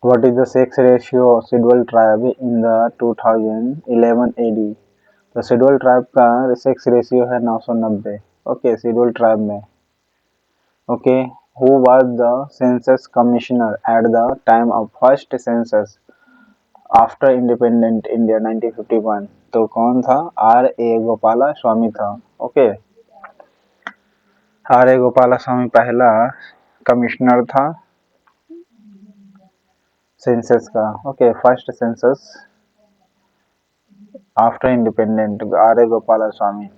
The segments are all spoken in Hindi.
What is the sex ratio of Sidwell tribe in the 2011 AD? तो सिडवल ट्राइब का सेक्स रेशियो है 990। ओके, सिडवल ट्राइब में। Okay, who was the census commissioner at the time of first census after independent India 1951? तो कौन था? आर ए गोपाला स्वामी था। Okay, R A Gopalaswami पहला कमिश्नर था सेंसस का। Okay, first census after independent, R A Gopalaswami.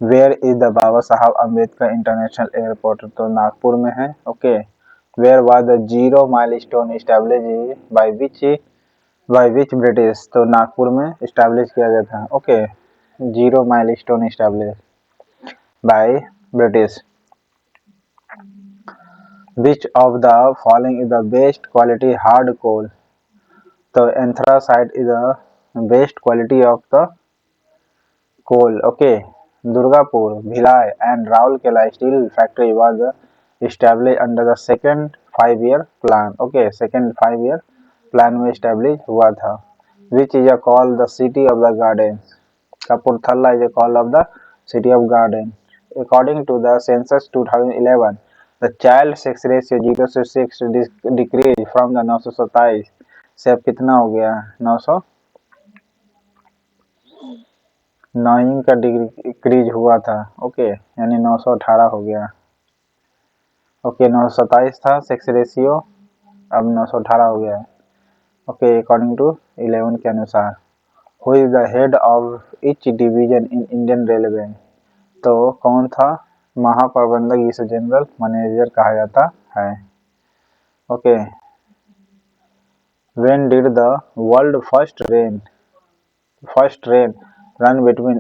Where is the Baba Saheb Ambedkar international airport? तो नागपुर में है। Okay, where was the zero milestone establish by which British? तो नागपुर में एस्टैब्लिश किया गया था। Okay, zero milestone establish by British. Which of the following is the best quality hard coal? तो anthracite is the best quality of the coal. Okay, Durgapur, Bhilai and Raulkela steel factory was established under the second 5-year plan. Okay, second 5-year plan में established हुआ था। Which is called the city of the gardens? Kapurthala is called of the city of garden. According to the census 2011, the child sex ratio 0 से 6 decreased from the 927 से अब कितना हो गया? 9 का डिक्रीज हुआ था। ओके, यानी 918 हो गया। ओके, 927 था सेक्स रेशियो, अब 918 हो गया है। ओके, अकॉर्डिंग टू 11 के अनुसार। Who is the head of each division in Indian railway? तो कौन था? महाप्रबंधक, इसे जनरल मैनेजर कहा जाता है। Okay, when did the world first train run between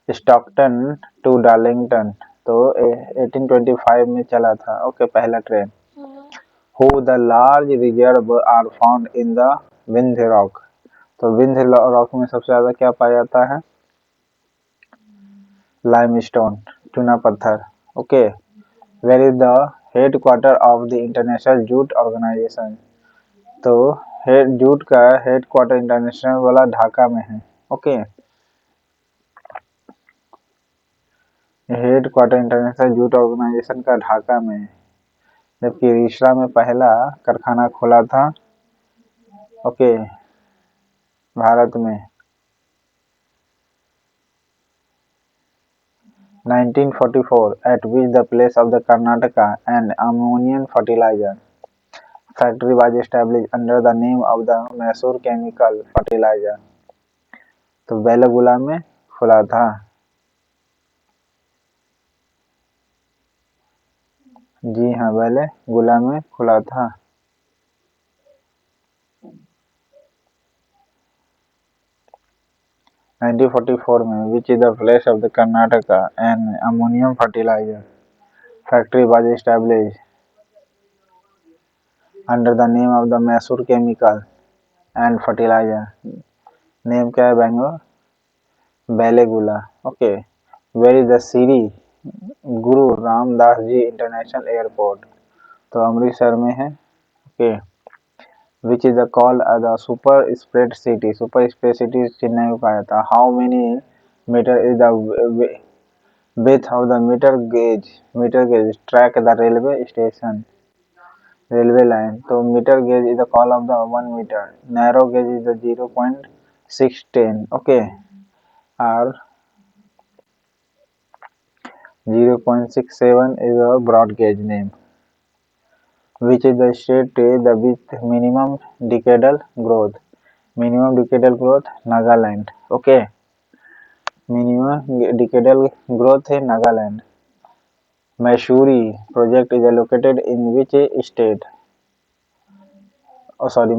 Stockton to Darlington? तो 1825 में चला था। ओके, पहला train. Who the large reserve are found in the Vindhya rock? तो विंध्य रॉक में सबसे ज्यादा क्या पाया जाता है? लाइमस्टोन, चूना पत्थर। Okay, where is the head quarter of the international jute organisation? तो जूट का हेड क्वार्टर इंटरनेशनल वाला ढाका में है। Okay, head quarter international jute organisation का ढाका में है, जबकि रिसरा में पहला कारखाना खोला था। ओके, भारत में 1944 at which the place of the Karnataka and ammonium fertilizer factory was established under the name of the Mysore Chemical Fertilizer? तो बेलगुला में खुला था। जी हाँ, बेलगुला में खुला था। 1944 में which is the place of the Karnataka and ammonium fertilizer factory was established under the name of the Mysore Chemical and Fertilizer. Name क्या है? Bangalore, Belagula. Okay, where is the Shri Guru Ramdas ji international airport? तो अमृतसर में है। Okay, which is the called the super spread city? Super spread city Chennai में पाया था। How many metre is the width of the meter gauge track the railway station railway line? तो metre gauge is the call of the 1 metre. Narrow gauge is the 0.610। Okay, और 0.67 is a broad gauge name. Which is the state with minimum decadal growth? Minimum decadal growth, Nagaland. Okay, minimum decadal growth है Nagaland. Mysuri project is located in which state?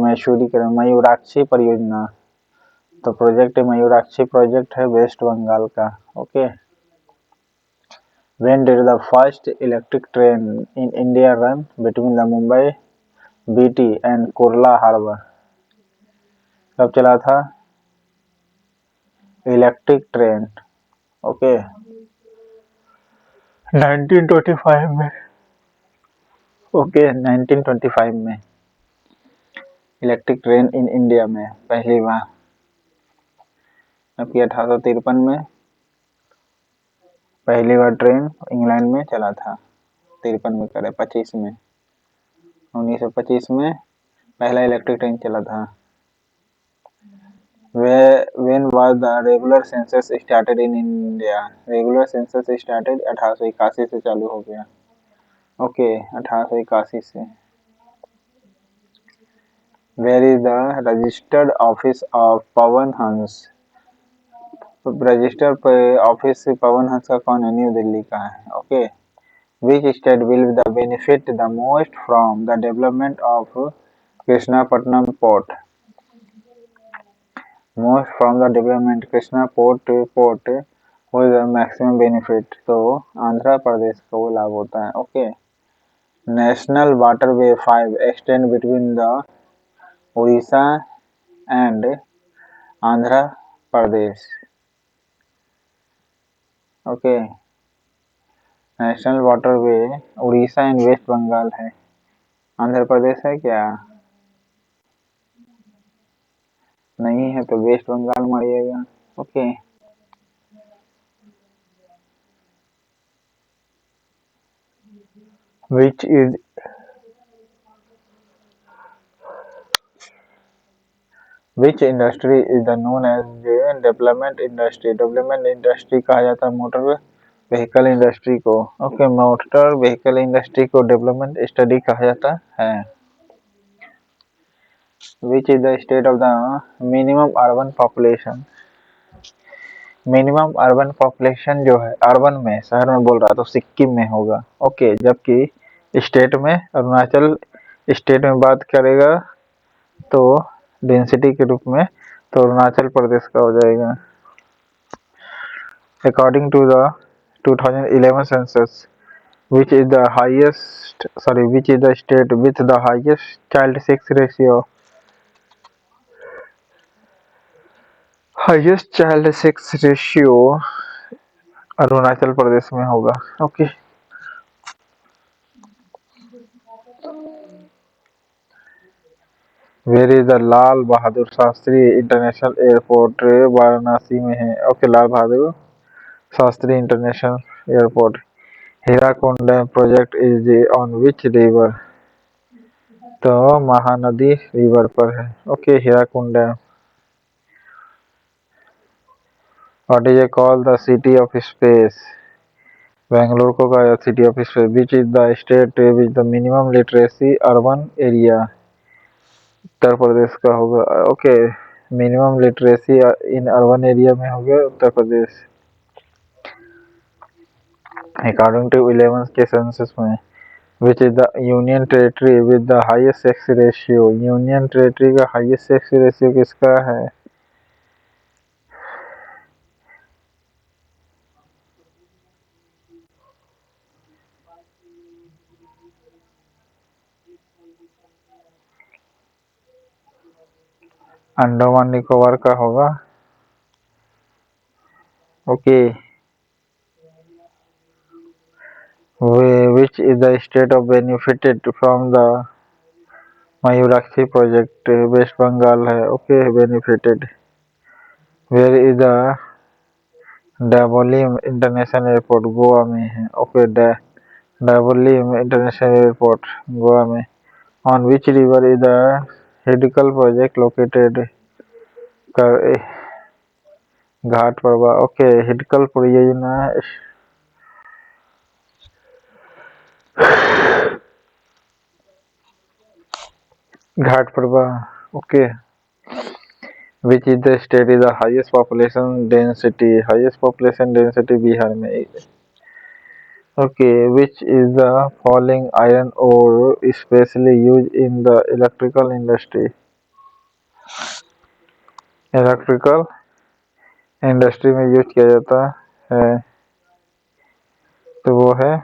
मैसूरी के मयूराक्षी परियोजना। तो प्रोजेक्ट मयूराक्षी प्रोजेक्ट है वेस्ट बंगाल का। Okay, When did the first electric train in India run between the Mumbai BT and Kurla Harbour? कब चला था इलेक्ट्रिक ट्रेन? ओके, 1925 में। ओके, 1925 में। इलेक्ट्रिक ट्रेन इन इंडिया में पहली बार, जबकि 1853 में पहली बार ट्रेन इंग्लैंड में चला था। 53 में करे 25 में 1925 में पहला इलेक्ट्रिक ट्रेन चला था। When was the regular census started in India? Regular census started 1881 से चालू हो गया। ओके 1881 से। Where is the registered office of Pawan Hans? Register office Pawan Hans का कौन है? न्यू दिल्ली का है। Okay Which state will benefit the most from the development of Krishnapatnam port? Most from the development Krishna port who is the maximum benefit? तो आंध्र प्रदेश को वो लाभ होता है। Okay national waterway 5 extend between the Orissa and Andhra Pradesh. Okay national waterway Orissa and West Bengal है। आंध्र प्रदेश है क्या? नहीं है तो वेस्ट बंगाल मारिएगा। Okay which industry is the known as development industry? Development industry कहा जाता है मोटर व्हीकल इंडस्ट्री को। ओके मोटर व्हीकल इंडस्ट्री को डेवलपमेंट स्टडी कहा जाता है। Which is the state of the minimum urban population? Minimum urban population जो है अर्बन में शहर में बोल रहा तो सिक्किम में होगा। ओके जबकि स्टेट में अरुणाचल स्टेट में बात करेगा तो डेंसिटी के रूप में तो अरुणाचल प्रदेश का हो जाएगा। According to the 2011 census which is the state with the highest child sex ratio? Highest child sex ratio Arunachal Pradesh में होगा। Okay where is the Lal Bahadur Shastri international airport? Varanasi में है। Okay Lal Bahadur Shastri international airport. Hirakud dam project is on which river? तो महानदी रिवर पर है। Okay Hirakud dam. What is called the city of space? Bangalore को कहा city of space. Which is the state which the minimum literacy urban area? Uttar प्रदेश का होगा। Okay minimum literacy in urban area में हो गया उत्तर प्रदेश। अकॉर्डिंग टू 11 के सेंसस में which is the union territory with the highest sex ratio? Union territory का हाईएस्ट सेक्स रेशियो किसका है? अंडमान निकोबार का होगा। Okay which is the state of benefited from the Mayurakshi project? West Bengal है। Okay benefited. Where is the Dabolim international airport? Goa में है। Okay Dabolim international airport Goa में। On which river is the Hidkal project located? Ghataprabha. Okay Hidkal परियोजना घाट Prabha. Okay which is the state is the highest population density? Highest population density Bihar में। Okay which is the following iron ore specially use in the electrical industry? Electrical industry में यूज किया जाता है तो वो है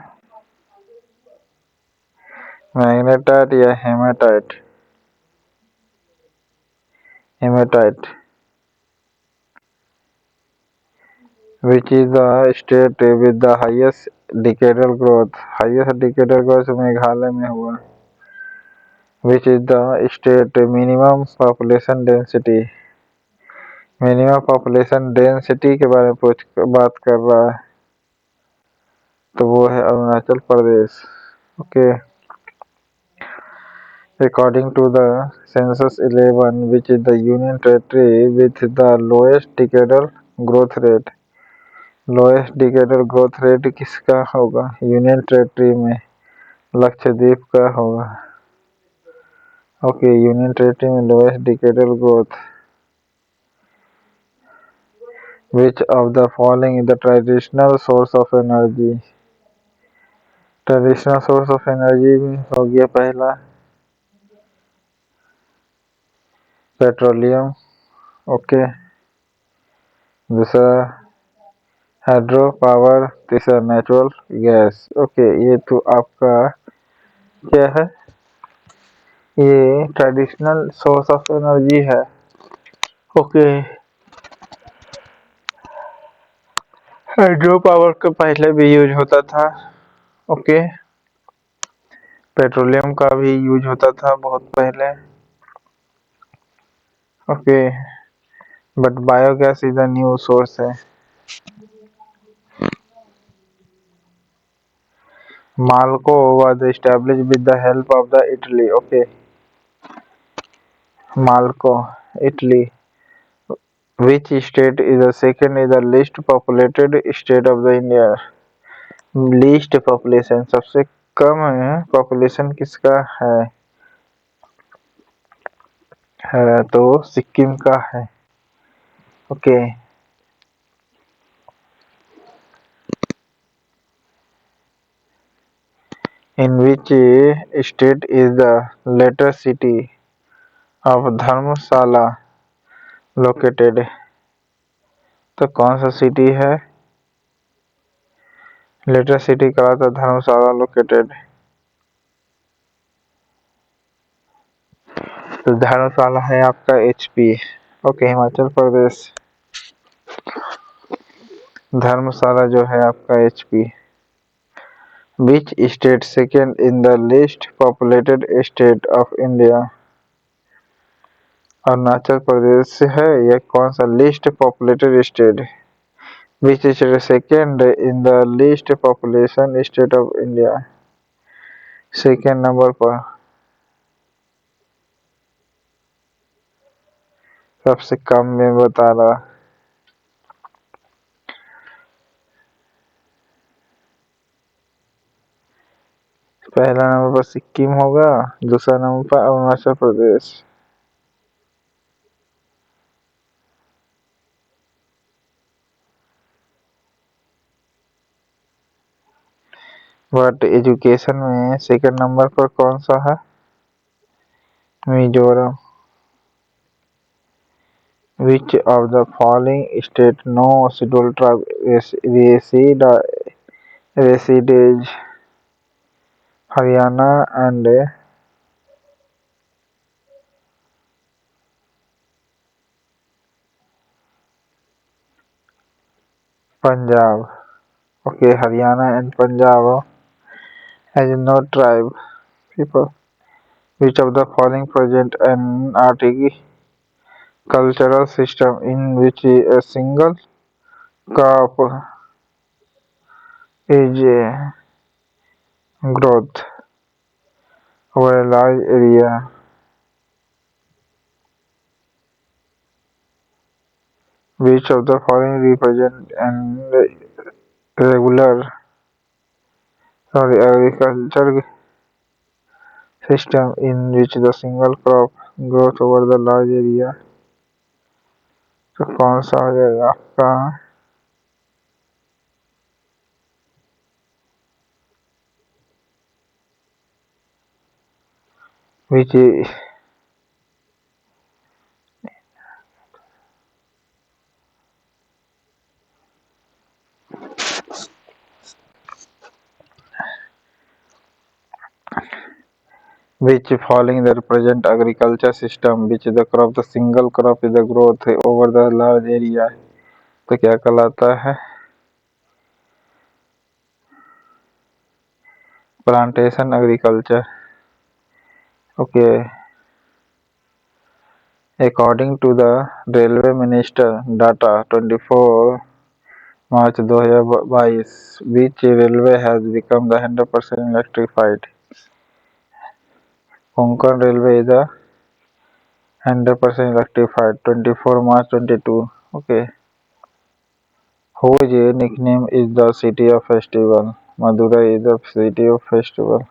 मैग्नेटाइट या hematite? Hematite. Which is the state with the highest decadal growth? Highest decadal growth Meghalaya में हुआ। which is the state minimum population density. Minimum population density के बारे में बात कर रहा है, तो वो है Arunachal Pradesh. Okay, according to the census 11 which is the union territory with the lowest decadal growth rate. Lowest decadal growth rate किसका होगा यूनियन टेरिटरी में? लक्षद्वीप का होगा। ओके, यूनियन टेरिटरी में lowest decadal growth. Which of the following is the traditional source of energy? Traditional source of energy में हो गया पहला पेट्रोलियम, ओके, दूसरा हाइड्रो पावर, तीसरा नेचुरल गैस। ओके, ये तो आपका क्या है, ये ट्रेडिशनल सोर्स ऑफ एनर्जी है। ओके, हाइड्रो पावर का पहले भी यूज होता था। ओके, पेट्रोलियम का भी यूज होता था बहुत पहले। Okay, but biogas is a new source है। Malco was established with the help of the Italy. Okay, Malco, Italy. Which state is the second is the least populated state of the India? Least population, सबसे कम पॉपुलेशन किसका है तो सिक्किम का है। Okay, in which state is the later city of Dharamshala located? तो कौन सा सिटी है लेटर सिटी का था धर्मशाला लोकेटेड? तो धर्मशाला है आपका HP। ओके, हिमाचल प्रदेश। धर्मशाला जो है आपका HP। Which state second in the list populated state of India? Arunachal Pradesh है या कौन सा list populated state? Which state second in the list population state of India? Second number पर, सबसे कम में बता रहा। पहला नंबर पर सिक्किम होगा, दूसरा नंबर पर अरुणाचल प्रदेश। बट एजुकेशन में सेकंड नंबर पर कौन सा है? Mizoram. Which of the following state no scheduled tribe resides? Haryana and Punjab. Okay, Haryana and Punjab has no tribe people. Which of the following present an cultural system in which a single crop is growth over a large area? Which of the following represent an agriculture system in which the single crop grows over the large area? तो कौन सा हो जाएगा आपका which is which following the represent agriculture system which the crop the single crop is the growth over the large area? तो क्या कहलाता है? Plantation agriculture. Okay. According to the Railway Minister data 24 March 2022, which railway has become the 100% electrified? Konkan Railway is the 100% electrified. 24 March 22. Okay. Whose nickname is the city of festival? Madurai is the city of festival.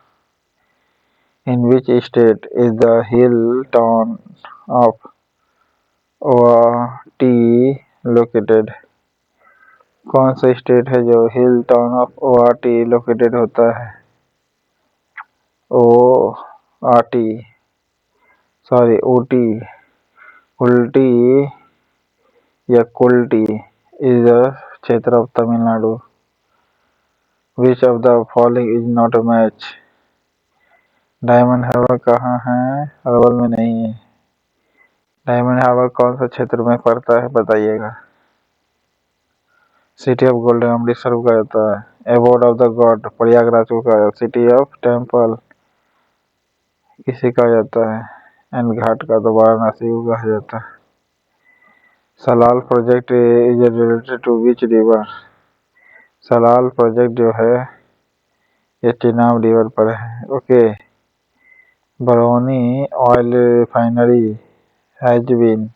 In which state is the hill town of Guwahati located? कौन सा स्टेट है जो hill town of Guwahati located होता है? ओ आटी सॉरी ऊटी उल्टी या कुल्टी इज द क्षेत्र of Tamil Nadu. Which of the following is not a match? Diamond Harbour कहाँ है? अरवल में नहीं है. डायमंड हार्बर कौन सा क्षेत्र में पड़ता है बताइएगा. सिटी ऑफ गोल्डन अमृतसर को कहा जाता है. Abode of the God Prayagraj को कहा जाता है. सिटी ऑफ टेम्पल किसे कहा जाता है? एंड घाट का तो वाराणसी को कहा जाता है. Salal project is related to which river? Salal project जो है ये चिनाब रिवर पर है. Okay. Barauni oil refinery has been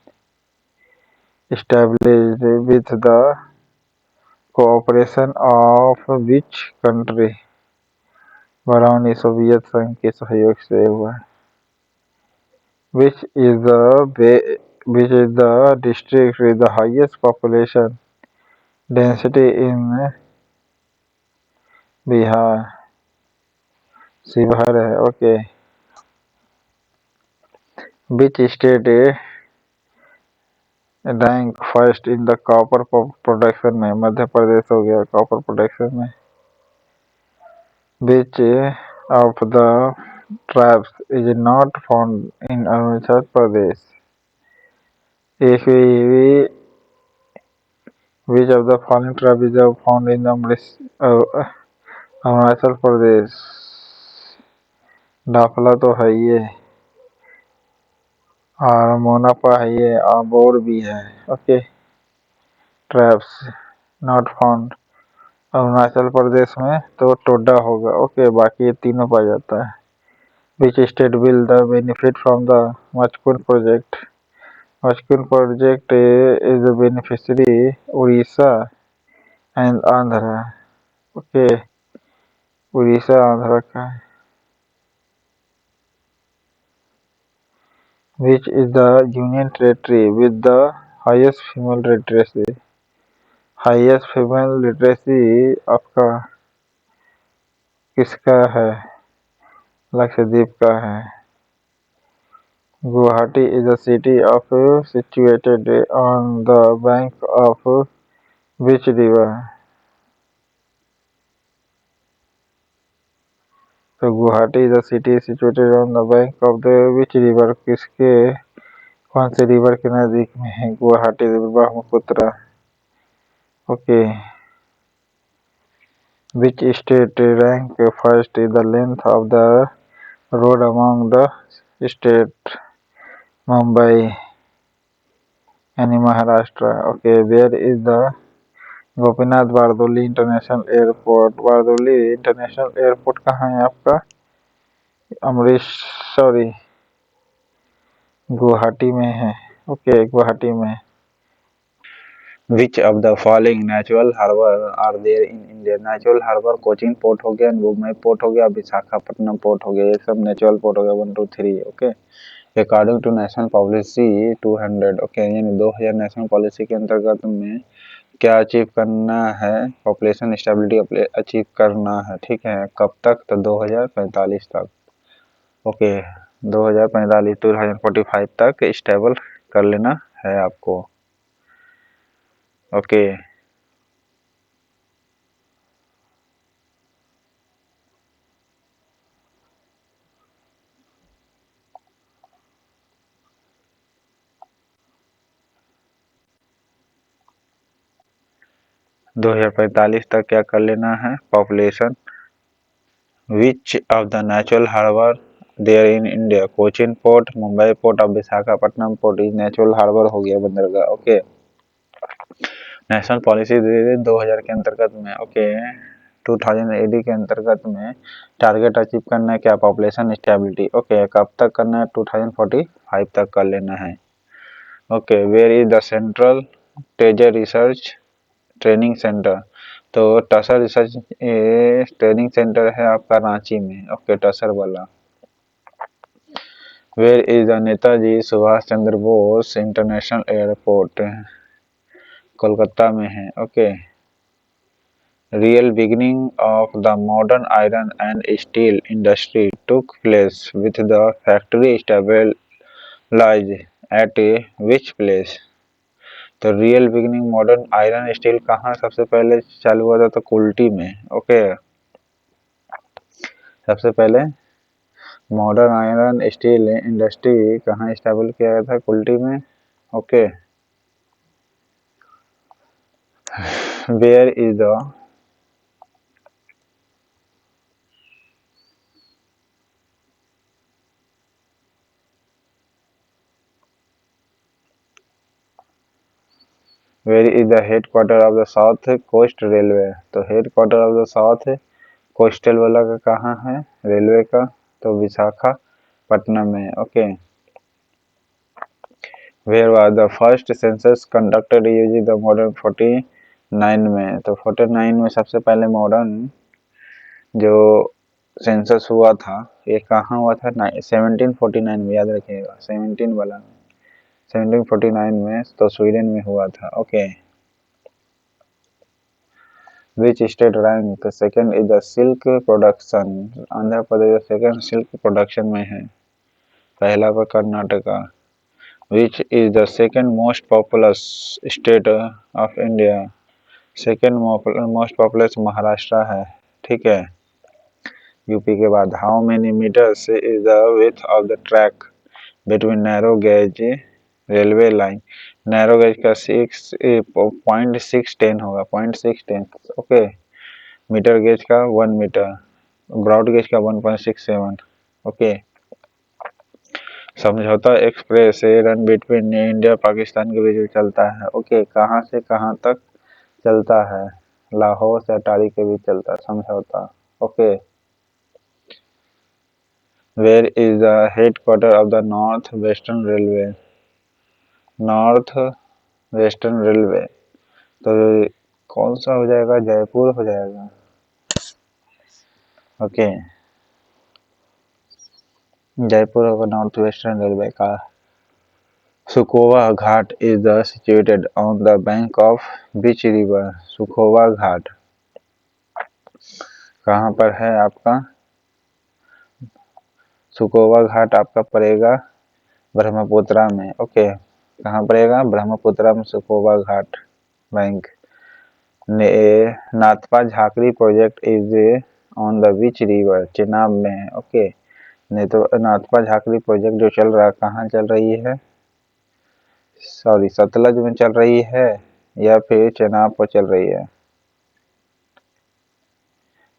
established with the cooperation of which country? Barauni Soviet संघ के सहयोग से हुआ. Which is the district with the highest population density in Bihar? Sheohar है. Okay. Which state rank first in the copper production में? मध्य प्रदेश हो गया कॉपर प्रोडक्शन में. Which of the tribes is not found in Arunachal Pradesh? If we which of the following tribe is found in Arunachal Pradesh? Dafla तो है ये और मोनापा है ये और बोर भी है. Okay. Tribes not found Arunachal Pradesh में तो टोडा होगा. ओके. बाकी ये तीनों पाया जाता है. विच state will the benefit from the Machkund project? Machkund project is the beneficiary Orissa and Andhra. Okay. Orissa Andhra का है. Which is the union territory with the highest female literacy? Highest female literacy आपका किसका है? लक्षद्वीप का है. Guwahati is the city of situated on the bank of which river? तो Guwahati is the city situated on the bank of the which river? किसके कौन से रिवर के नजदीक में है Guwahati? Brahmaputra. Okay. Which state rank first in the length of the road among the state? Mumbai यानी Maharashtra. Okay. Where is the Gopinath Bardoli international airport? Bardoli international airport कहाँ है आपका? अमृतसर गुवाहाटी में है. ओके. गुवाहाटी में. Which of the following natural harbor are there in India? Natural harbour Cochin port हो गया, मुंबई पोर्ट हो गया, विशाखापट्टनम पोर्ट हो गया. ये सब नेचुरल पोर्ट हो गया. 1 2 3. Okay. According to national policy 200. Okay. यानी 2000 नेशनल पॉलिसी के अंतर्गत में क्या अचीव करना है? पॉपुलेशन स्टेबिलिटी अचीव करना है. ठीक है. कब तक? तो 2045 तक. ओके. 2045 2045 तक स्टेबल कर लेना है आपको. ओके. दो 2045 तक क्या कर लेना है? Population. Which of the natural harbour there in India, Cochin port, Mumbai port और Visakhapatnam port is natural harbour हो गया बंदरगाह। ओके, नेशनल पॉलिसी 2000 के अंतर्गत में, ओके, 2000 एडी के अंतर्गत में टारगेट अचीव करना है क्या, पॉपुलेशन स्टेबिलिटी। ओके, कब तक करना है, 2045 तक कर लेना है। Okay, where is the central tasar research training centre, तो टसर रिसर्च ट्रेनिंग सेंटर है आपका रांची में। ओके, टसर वाला। Where is the Netaji Subhash Chandra Bose international airport, Kolkata में है। Okay, real beginning of the modern iron and steel industry took place with the factory established at which place, तो real beginning modern iron steel कहाँ सबसे पहले चालू हुआ था, तो कुल्टी में। ओके, सबसे पहले मॉडर्न आयरन स्टील इंडस्ट्री कहाँ स्टैब्लिश किया गया था, कुल्टी में। Okay, where is the where is the head quarter of the south coast railway, तो head quarter of the south coastal वाला का कहाँ है, रेलवे का, तो विशाखापट्टनम में। Okay, where was the first census conducted using the modern 49 में, तो 49 में सबसे पहले मॉडर्न जो सेंसस हुआ था, ये कहाँ हुआ था, 1749 में, याद रखिएगा, 17 वाला 1749 में, तो स्वीडन में हुआ था। Okay, which state rank second is the silk production, Andhra Pradesh second silk production में है, पहला पर Karnataka. Which is the second most populous state of India, second most populous Maharashtra है। ठीक है, यूपी के बाद। How many metres is the width of the track between narrow gauge railway line, narrow gauge का 0.610 होगा, 0.610। ओके, मीटर गेज का 1 मीटर, ब्रॉड गेज का 1.67। ओके, समझौता express run between India Pakistan के बीच में चलता है। ओके, कहाँ से कहाँ तक चलता है, लाहौर से अटारी के बीच चलता है समझौता। Okay, where is the head quarter of the north western railway, north western railway, तो कौन सा हो जाएगा, जयपुर हो जाएगा। ओके, जयपुर होगा नॉर्थ वेस्टर्न रेलवे का। Sukhowa Ghat is the situated on the bank of which river, Sukhowa Ghat कहाँ पर है आपका, सुखोवा घाट आपका पड़ेगा ब्रह्मपुत्रा में। ओके, कहाँ पड़ेगा, ब्रह्मपुत्रा में Sukhowa Ghat bank. Nathpa Jhakri project is on the which river, Chenab में है। ओके, नहीं तो नाथपा झाकरी प्रोजेक्ट जो चल रहा है कहाँ चल रही है, सॉरी, सतलज में चल रही है या फिर चेनाब पर चल रही है,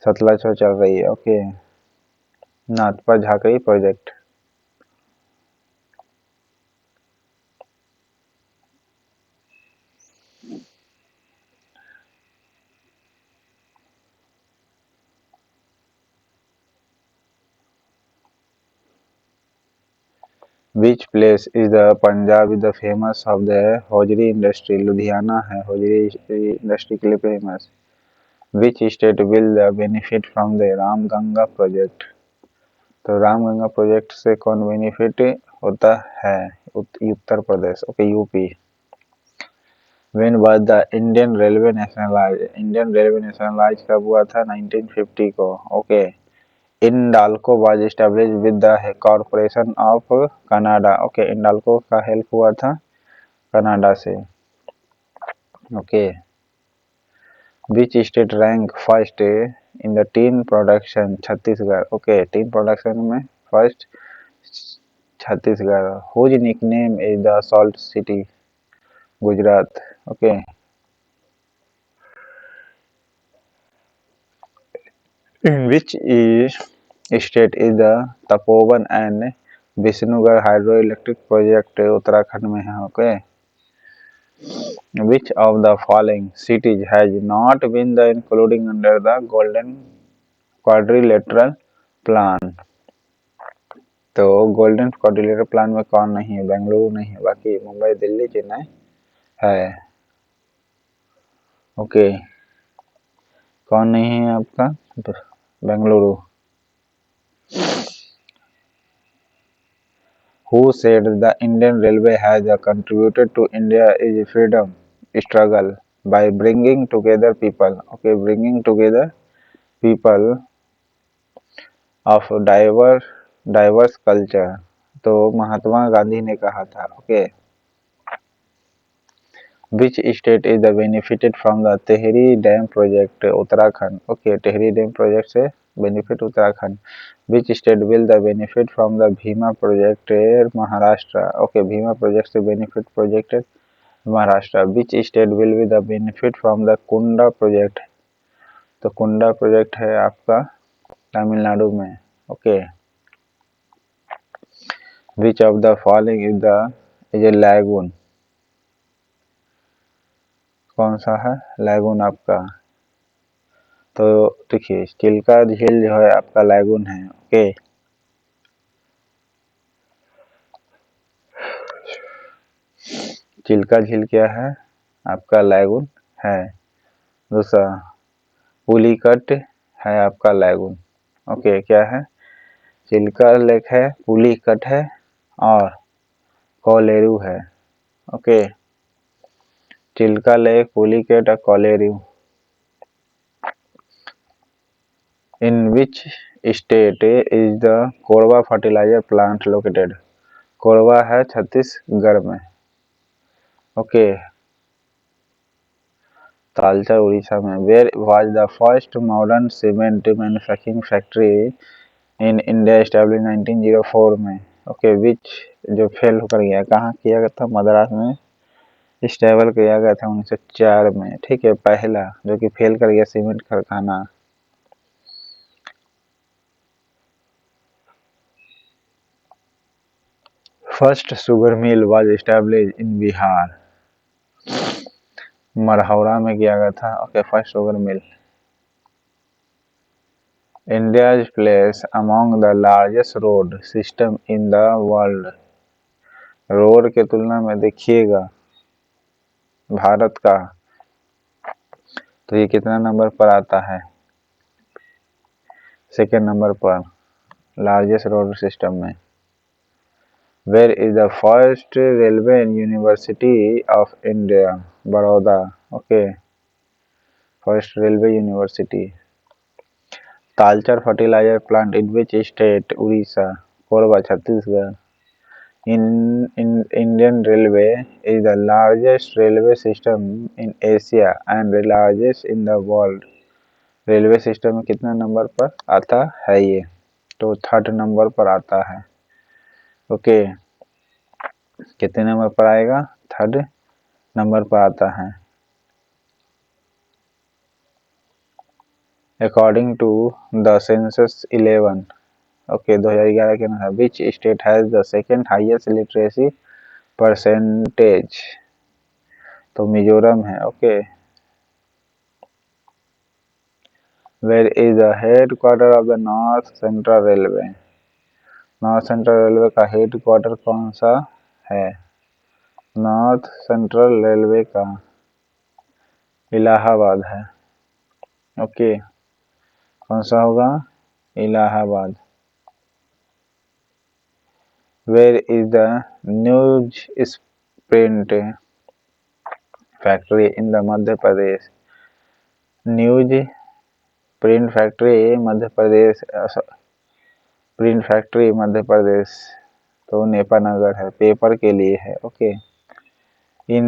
सतलज पर चल रही है। Okay, Nathpa Jhakri project. Which place is the Punjab is the famous of the hosiery industry, Ludhiana है हौजरी इंडस्ट्री के लिए famous. Which state will the benefit from the Ramganga project, तो रामगंगा प्रोजेक्ट से कौन बेनिफिट होता है, Uttar Pradesh. Okay, UP. When was the Indian Railway nationalized, Indian railway nationalise कब हुआ था, 1950 को। Okay, Indalco was established with the corporation of Canada. Okay, Indalco का हेल्प हुआ था कनाडा से। Okay, which state rank first in the tin production, Chhattisgarh. Okay, tin production में first Chhattisgarh. Whose nickname is the salt city, Gujarat. Okay, in which is state is the Tapovan and Vishnugad hydro electric project Uttarakhand में है। Okay, which of the following cities has not been the including under the golden quadrilateral plan? तो गोल्डन क्वाड्रिलेटरल प्लान में कौन नहीं है? बेंगलुरु नहीं है, बाकी मुंबई, दिल्ली, चेन्नई है। ओके, कौन नहीं है आपका? Bengaluru. Who said the Indian Railway has contributed to India's freedom struggle by bringing together people? Okay, bringing together people of diverse culture. तो महात्मा गांधी ने कहा था। Okay, Which state is the benefited from the Tehri Dam project? Uttarakhand. Okay, Tehri dam project से benefit Uttarakhand. Which state will the benefit from the Bhima project? Maharashtra. Okay, Bhima project से benefit project Maharashtra. Which state will be the benefit from the Kunda project? तो कुंडा प्रोजेक्ट है आपका तमिलनाडु में। Okay, Which of the following is a lagoon? कौन सा है लैगून आपका? तो देखिए, चिल्का झील जो है आपका लैगून है। ओके, चिल्का झील क्या है? आपका लैगून है। दूसरा, पुलिकट है आपका लैगून। ओके, क्या है? चिल्का लेक है, पुलिकट है और कोलेरू है। ओके, चिल्का लेक, पुलिकट और Kolleru. In which state is the Korba fertiliser plant located? Korba है छत्तीसगढ़ में। ओके, तालचर उड़ीसा में। Where was the first modern cement manufacturing factory in India established 1904 में? ओके, which जो फेल होकर गया, कहाँ किया गया था? मद्रास में स्टेबल किया गया था 1904 में। ठीक है, पहला जो कि फेल कर गया सीमेंट कारखाना। First sugar mill was established in Bihar. Marhaura में किया गया था। Okay, first sugar mill. India's place among the largest road system in the world. Road के तुलना में देखिएगा भारत का, तो ये कितना नंबर पर आता है? सेकेंड नंबर पर लार्जेस्ट रोड सिस्टम में। Where is the first railway university of India? Baroda. Okay, first railway university. Talcher fertiliser plant in which state? Orissa. Korba Chhattisgarh. Indian Railway is the largest railway system in Asia and the largest in the world. Railway system में कितना नंबर पर आता है ये? तो थर्ड नंबर पर आता है। ओके, कितने नंबर पर आएगा? थर्ड नंबर पर आता है। According to the Census 11, okay 2011 के अनुसार, which state has the second highest literacy percentage? तो मिजोरम है। Okay, Where is the headquarter of the North Central Railway? North central railway का हेड क्वार्टर कौन सा है? नॉर्थ सेंट्रल रेलवे का इलाहाबाद है। ओके, कौन सा होगा? Allahabad. Where is the newsprint factory in the Madhya Pradesh? Newsprint factory Madhya Pradesh, print factory Madhya Pradesh तो नेपानगर है, पेपर के लिए है। Okay, in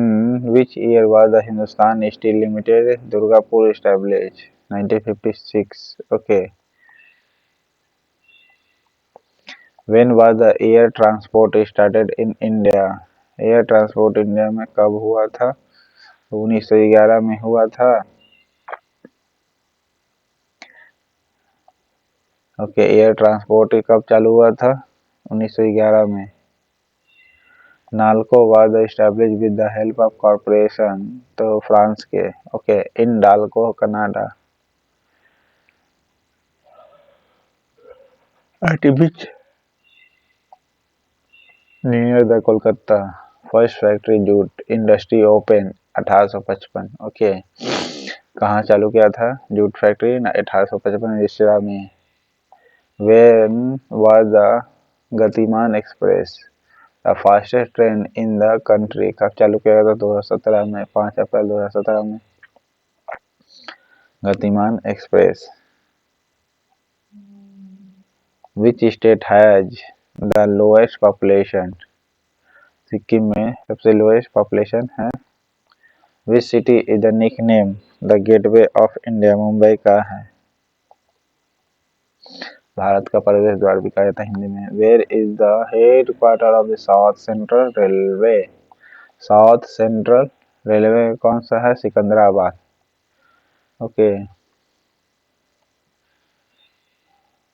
which year was the Hindustan steel limited Durgapur established? 1956। Okay, when was the air transport started in India? Air transport India में कब हुआ था? 1911 में हुआ था। ओके, एयर ट्रांसपोर्ट कब चालू हुआ था? 1911 में। NALCO was establish with the help of corporation, तो फ्रांस के। Okay, in Dalco Canada. Eight which near the Kolkata first factory jute industry open? 1855। Okay, कहाँ चालू किया था जूट फैक्ट्री? 1855 ईस्वी में। वेन वाज द गतिमान express the fastest train in the country? कब चालू किया गया था? 2017 में, 5 अप्रैल 2017 में। गतिमान express. Which state has the lowest population? Sikkim में सबसे लोएस्ट पॉपुलेशन है। Which city is the nickname the gateway of India? Mumbai का है भारत का प्रवेश द्वार भी कहा जाता है हिंदी में। Where is the head quarter of the south central railway? South central railway कौन सा है? Secunderabad. Okay,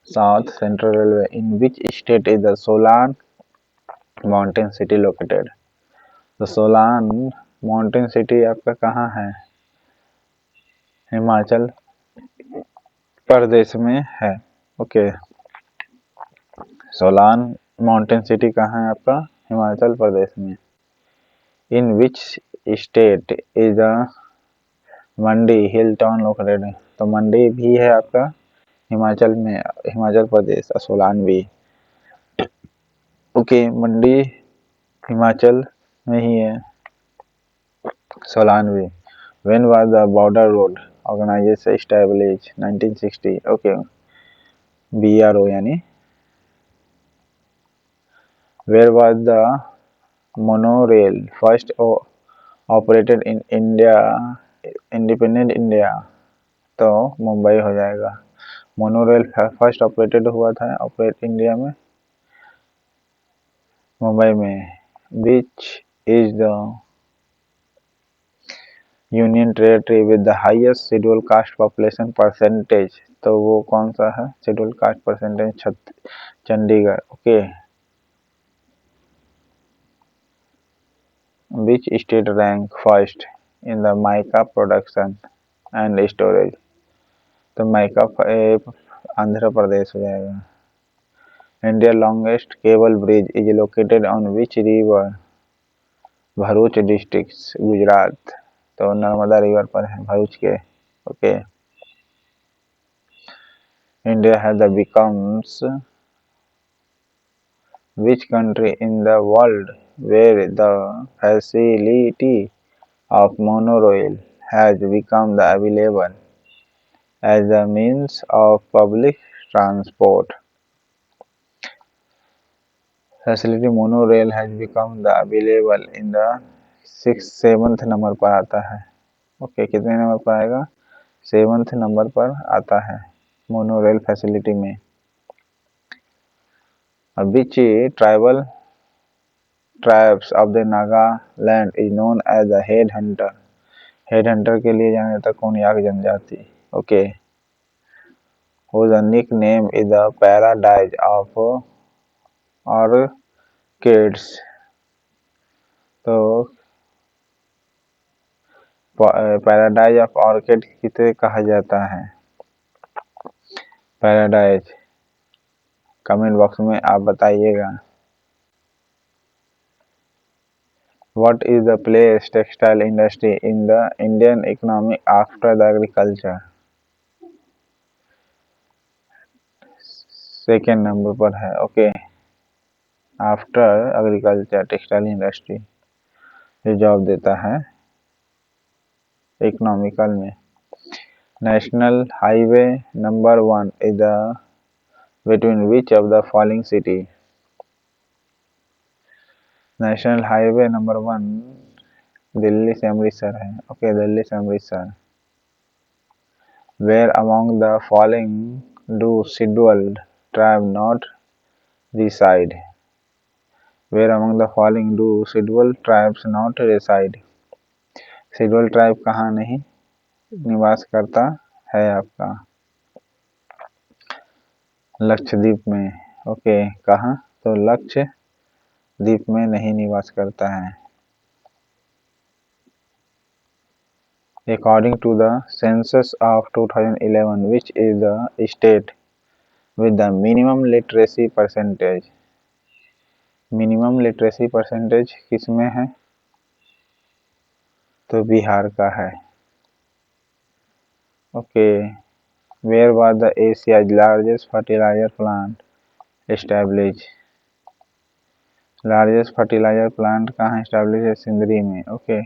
south central railway. In which state is the Solan mountain city located? तो सोलान माउंटेन सिटी आपका कहाँ है? हिमाचल प्रदेश में है। ओके, सोलान माउंटेन सिटी कहाँ है आपका? हिमाचल प्रदेश में। In which state is the Mandi hill town located? तो मंडी भी है आपका हिमाचल में, हिमाचल प्रदेश, सोलान भी। ओके, मंडी हिमाचल में ही है, सोलान भी। When was the border road organisation establish? 1960। Okay, BRO यानी। Where was the monorail first operated in India, independent India? तो मुंबई हो जाएगा। मोनोरेल फर्स्ट ऑपरेटेड हुआ था ऑपरेट इंडिया में मुंबई में। Which is the union territory with the highest schedule caste population percentage? तो वो कौन सा है schedule caste percentage? Chandigarh. Okay, which state rank first in the mica production and storage? तो माइका आंध्र प्रदेश हो जाएगा। India longest cable bridge is located on which river? Bharuch district, Gujarat. तो नर्मदा रिवर पर है भरूच के। Okay, India has becomes which country in the world where the facility of monorail has become the available as a means of public transport? Facility monorail has become the available in the 7th number पर आता है। ओके, कितने नंबर पर आएगा? 7th नंबर पर आता है मोनोरेल फैसिलिटी में। Which tribes of the Nagaland is known as the head hunter? Head Hunter के लिए जाना जाता कौन याक जनजाति? Okay, whose nickname is the paradise of orchids? तो पैराडाइज ऑफ ऑर्किड किसे कहा जाता है? पैराडाइज कमेंट बॉक्स में आप बताइएगा। What is the place textile industry in the Indian economy after the agriculture? Second number पर है। Okay, after agriculture textile industry जो जॉब देता है इकोनॉमिकल में। National highway number 1 is the between which of the following city? National highway number 1 Delhi से अमृतसर है। ओके, दिल्ली से Amritsar. Where among the following do scheduled tribe not reside? Where among the following do scheduled tribes not reside? Schedule tribe कहाँ नहीं निवास करता है आपका? लक्षद्वीप में। ओके, कहाँ? तो लक्षद्वीप में नहीं निवास करता है। According to the census of 2011, which is the state with the minimum literacy percentage? Minimum literacy percentage किसमें है? तो बिहार का है। Okay, where was the Asia's largest fertiliser plant establish? Largest fertiliser plant कहाँ एस्टैब्लिश है? सिंदरी में। ओके,